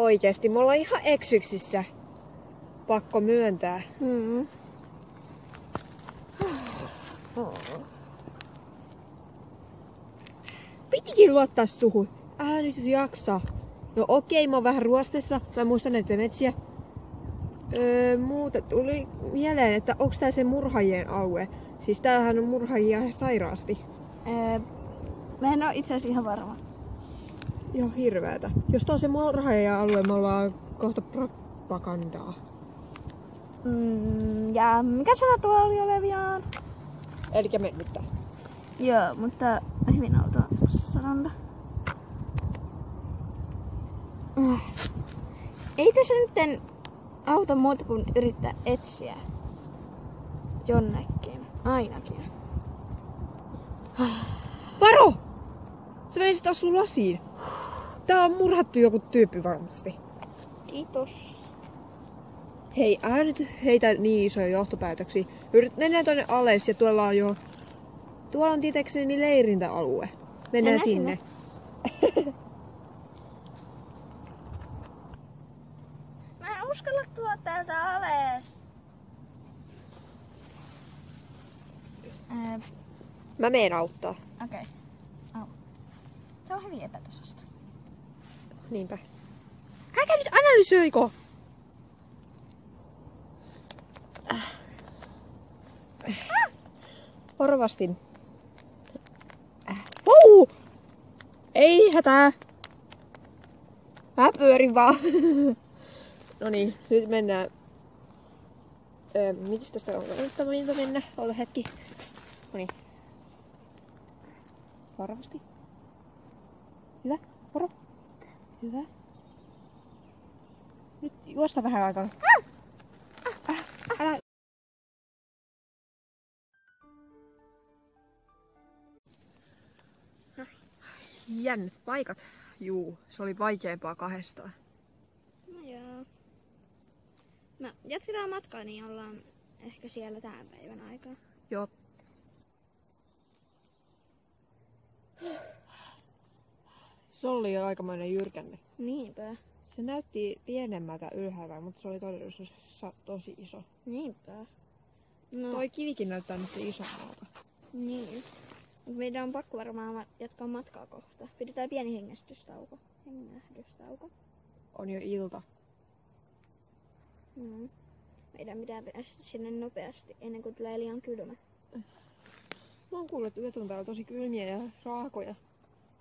oikeesti, me ollaan ihan eksyksissä. Pakko myöntää. Pitikin luottaa suhun. Älä nyt jaksa. No okei, mä oon vähän ruostessa. Mä muistan näitä metsiä. Muuta tuli mieleen, että onks tää se murhaajien alue? Siis täällähän on murhaajia sairaasti. Mä en oo itse asiassa ihan varma. Ihan hirveetä. Jos tää on se murhaajien alue, me ollaan kohta propagandaa. Ja mikä sana tuo oli oleviaan? Elikkä mennyttä. Joo, mutta hyvin auto sanonta. Ei tässä nyt auta muuta kuin yrittää etsiä jonnekin. Ainakin. Varo! Sä menisit asua lasiin. Täällä on murhattu joku tyyppi varmasti. Kiitos. Hei, älä nyt heitä niin isoja johtopäätöksiä. Mennään tonne alas ja tuolla on tietääkseni leirintäalue. Mennään sinne. Mä en uskalla tulla täältä alas. Mä meen auttaa. Okei. Tää on hyvin epätasasta. Niinpä. Älkää nyt analysoiko! Varovasti. Wow! Ei hätää! Mä pyörin vaan. Noniin, nyt mennään. Mites tästä on kannattaa mennä? Ota hetki. Noniin. Varovasti. Hyvä. Varo. Hyvä. Nyt juosta vähän aikaa. Älä. Jännät paikat. Juu, se oli vaikeampaa kahdestaan. No joo. No, jatketaan matkaa, niin ollaan ehkä siellä tähän päivän aikaan. Joo. Se oli aikamoinen jyrkänne. Niinpä. Se näytti pienemmältä ylhäällä, mutta se oli todellisuudessa tosi iso. Niinpä. No, Toi kivikin näyttää nyt isommalta. niin. Mut meidän on pakko varmaan jatkaa matkaa kohta. Pidetään pieni hengähdystauko. On jo ilta. Meidän pitää päästä sinne nopeasti ennen kuin tulee liian kylmä. Mä oon kuullut, että yöt on täällä tosi kylmiä ja raakoja.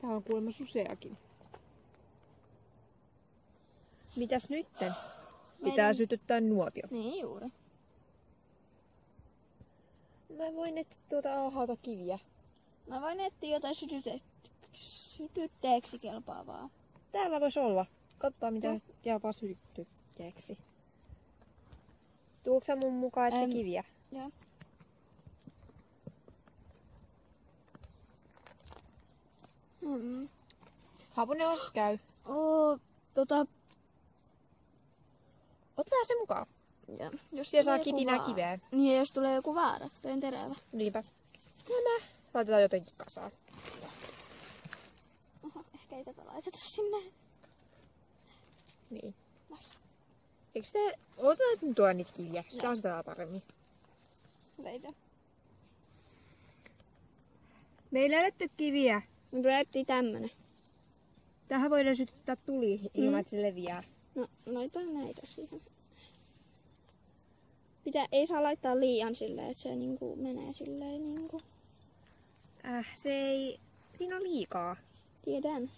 Täällä on kuulemma suseakin. Mitäs nytten? Pitää sytyttää nuotio. Niin juuri. Mä voin etsiä tuota alhaalta kiviä. Mä voin etsiä jotain sytytteeksi kelpaavaa. Täällä voisi olla. Katsotaan mitä kelpaa sytytteeksi. Tuutko sä mun mukaan etsiä kiviä? Joo. Hapuneuvoset käy. Otetaan se mukaan. Ja, jos Siellä saa kipinää kiveä. Niin, ja jos tulee joku vaara, toi on terävä. Niinpä. Nämä laitetaan jotenkin kasaan. Oho, ehkä ei tätä laiteta sinne. Niin. Eikö te... Otetaan tuoda niitä kiviä. Sitä asetetaan paremmin. Veitä. Meillä ei löydetty kiviä. Me löydettiin tämmönen. Tähän voidaan sytyttää tuli ilman, että se leviää. No, laitetaan näitä siihen. Ei saa laittaa liian silleen, että se niinku menee silleen niinku. Se ei... Siinä on liikaa. Tiedän.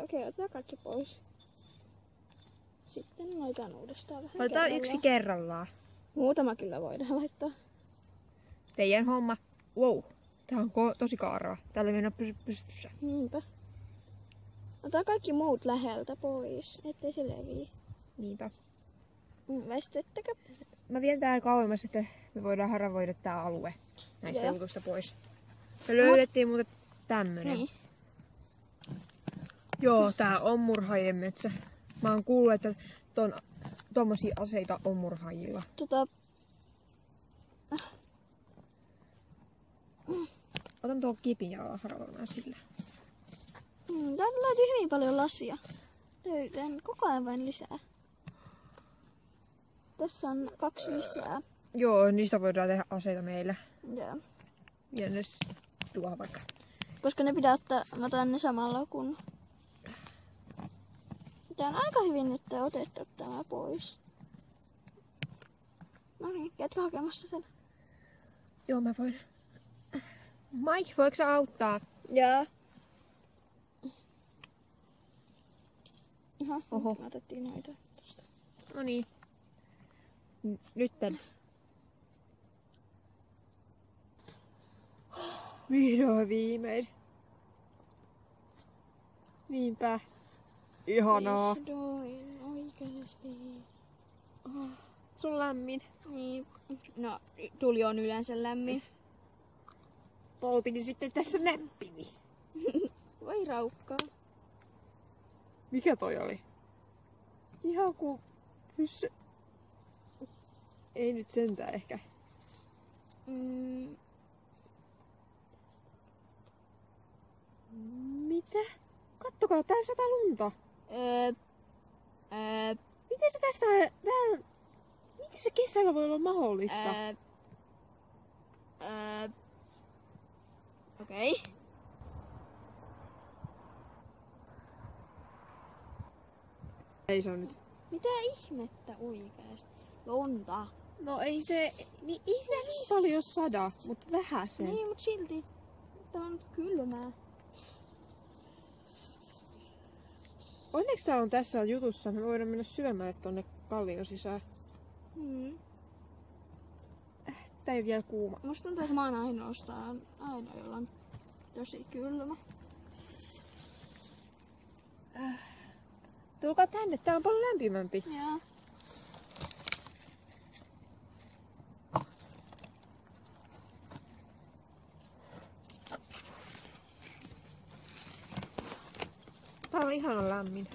Okei, otetaan kaikki pois. Sitten laitetaan uudestaan vähän Otetaan yksi kerrallaan. Muutama kyllä voidaan laittaa. Teidän homma. Wow. Tää on tosi kaaraa. Täällä ei mennä pystyssä. Niinpä. Ota kaikki muut läheltä pois, ettei se leviä. Niinpä. Väistyttekö? Mä vien tää kauemmas, että me voidaan haravoida tää alue näistä jutuista pois. Me löydettiin muuten tämmönen. Niin. Joo, tää on murhaajien metsä. Mä oon kuullut, että tommosia aseita on murhaajilla. Otan tuon kipin ja alan haravoimaan sillä. Täältä löytyy hyvin paljon lasia. Löydän koko ajan vain lisää. Tässä on 2 lisää. Joo, niistä voidaan tehdä aseita meillä. Joo. Ja ne tuohon vaikka. Koska ne pitää ottaa, mä otan ne samalla kun... Tää on aika hyvin nyt otettu tämä pois. No niin, käytkö hakemassa sen? Joo, mä voin. Mike, voiko sä auttaa? Joo. Oho. Me otettiin noita tosta. No niin. Nytten. Vihdoin viimein. Niinpä. Ihanaa. Vihdoin, oikeesti. Sun lämmin. Niin. No, tuli on yleensä lämmin. Poltin sitten tässä näppini. Voi raukkaa. Mikä toi oli? Ihan ku... Ei nyt sentään ehkä. Mitä? Kattokaa, tää sataa lunta. Miten se tästä... Miten se kesällä voi olla mahdollista? Okei. Ei se on nyt. Mitä ihmettä oikeesti? Lunta. No ei se... ei se niin paljon sada, mutta vähän sen. Niin, mut silti. Tää on nyt kylmää. Onneksi tää on tässä jutussa. Me voidaan mennä syömään tonne kallion sisään. Tää ei ole vielä kuuma. Musta tuntuu, että mä oon aina jolla on tosi kylmä. Tulkaa tänne, tää on paljon lämpimämpi. Joo. Tää on ihana lämmin.